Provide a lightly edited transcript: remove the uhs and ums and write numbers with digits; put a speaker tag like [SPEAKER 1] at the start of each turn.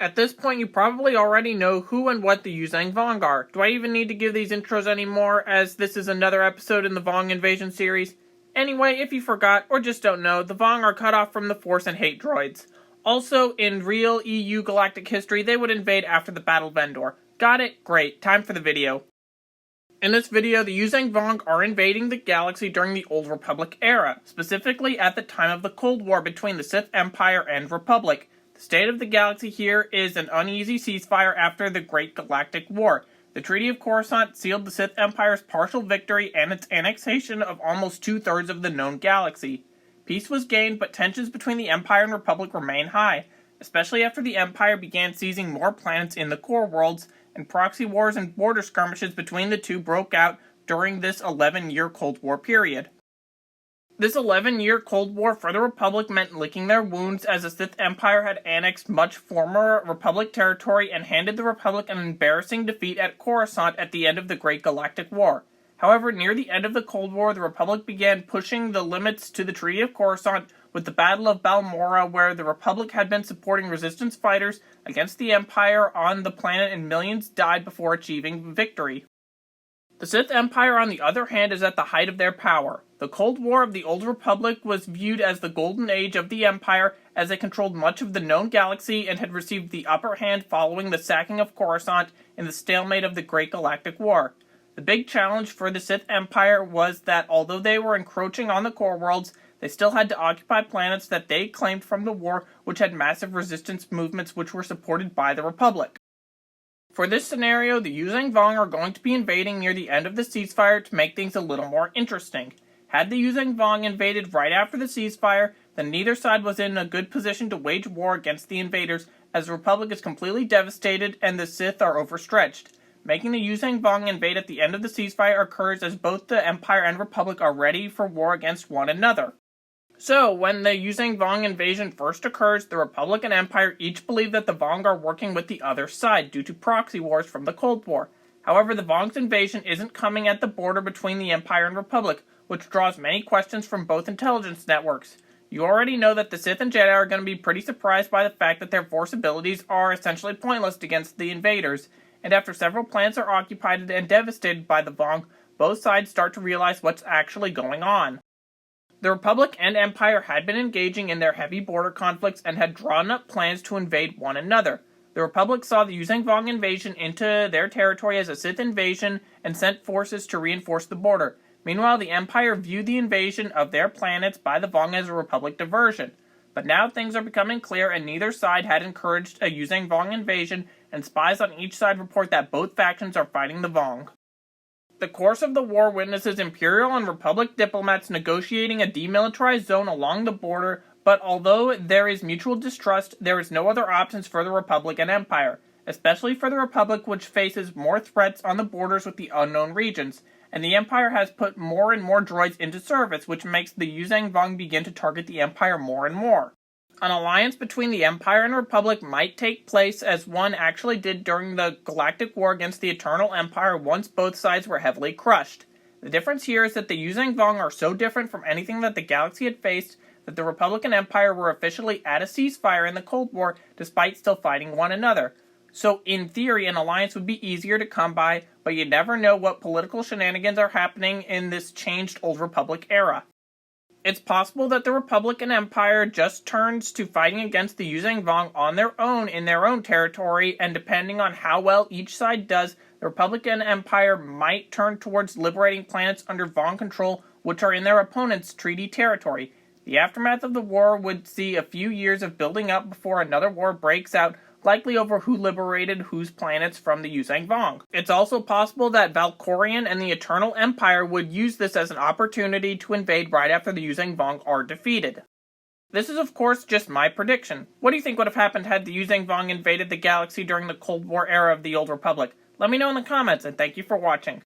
[SPEAKER 1] At this point, you probably already know who and what the Yuuzhan Vong are. Do I even need to give these intros anymore, as this is another episode in the Vong invasion series? Anyway, if you forgot, or just don't know, the Vong are cut off from the Force and hate droids. Also, in real EU galactic history, they would invade after the Battle of Endor. Got it? Great. Time for the video. In this video, the Yuuzhan Vong are invading the galaxy during the Old Republic era, specifically at the time of the Cold War between the Sith Empire and Republic. The state of the galaxy here is an uneasy ceasefire after the Great Galactic War. The Treaty of Coruscant sealed the Sith Empire's partial victory and its annexation of almost two-thirds of the known galaxy. Peace was gained, but tensions between the Empire and Republic remain high, especially after the Empire began seizing more planets in the core worlds, and proxy wars and border skirmishes between the two broke out during this 11-year Cold War period. This 11-year Cold War for the Republic meant licking their wounds, as the Sith Empire had annexed much former Republic territory and handed the Republic an embarrassing defeat at Coruscant at the end of the Great Galactic War. However, near the end of the Cold War, the Republic began pushing the limits to the Treaty of Coruscant with the Battle of Balmorra, where the Republic had been supporting resistance fighters against the Empire on the planet, and millions died before achieving victory. The Sith Empire, on the other hand, is at the height of their power. The Cold War of the Old Republic was viewed as the golden age of the Empire, as it controlled much of the known galaxy and had received the upper hand following the sacking of Coruscant in the stalemate of the Great Galactic War. The big challenge for the Sith Empire was that although they were encroaching on the core worlds, they still had to occupy planets that they claimed from the war, which had massive resistance movements which were supported by the Republic. For this scenario, the Yuuzhan Vong are going to be invading near the end of the ceasefire to make things a little more interesting. Had the Yuuzhan Vong invaded right after the ceasefire, then neither side was in a good position to wage war against the invaders, as the Republic is completely devastated and the Sith are overstretched. Making the Yuuzhan Vong invade at the end of the ceasefire occurs as both the Empire and Republic are ready for war against one another. So, when the Yuuzhan Vong invasion first occurs, the Republic and Empire each believe that the Vong are working with the other side due to proxy wars from the Cold War. However, the Vong's invasion isn't coming at the border between the Empire and Republic, which draws many questions from both intelligence networks. You already know that the Sith and Jedi are going to be pretty surprised by the fact that their Force abilities are essentially pointless against the invaders, and after several planets are occupied and devastated by the Vong, both sides start to realize what's actually going on. The Republic and Empire had been engaging in their heavy border conflicts and had drawn up plans to invade one another. The Republic saw the Yuuzhan Vong invasion into their territory as a Sith invasion and sent forces to reinforce the border. Meanwhile, the Empire viewed the invasion of their planets by the Vong as a Republic diversion. But now things are becoming clear, and neither side had encouraged a Yuuzhan Vong invasion, and spies on each side report that both factions are fighting the Vong. The course of the war witnesses Imperial and Republic diplomats negotiating a demilitarized zone along the border, but although there is mutual distrust, there is no other options for the Republic and Empire, especially for the Republic, which faces more threats on the borders with the unknown regions, and the Empire has put more and more droids into service, which makes the Yuuzhan Vong begin to target the Empire more and more. An alliance between the Empire and Republic might take place, as one actually did during the Galactic War against the Eternal Empire once both sides were heavily crushed. The difference here is that the Yuuzhan Vong are so different from anything that the galaxy had faced that the Republic and Empire were officially at a ceasefire in the Cold War despite still fighting one another. So in theory, an alliance would be easier to come by, but you never know what political shenanigans are happening in this changed Old Republic era. It's possible that the Republic and Empire just turns to fighting against the Yuuzhan Vong on their own in their own territory, and depending on how well each side does, the Republic and Empire might turn towards liberating planets under Vong control, which are in their opponent's treaty territory. The aftermath of the war would see a few years of building up before another war breaks out, likely over who liberated whose planets from the Yuuzhan Vong. It's also possible that Valkorion and the Eternal Empire would use this as an opportunity to invade right after the Yuuzhan Vong are defeated. This is of course just my prediction. What do you think would have happened had the Yuuzhan Vong invaded the galaxy during the Cold War era of the Old Republic? Let me know in the comments, and thank you for watching.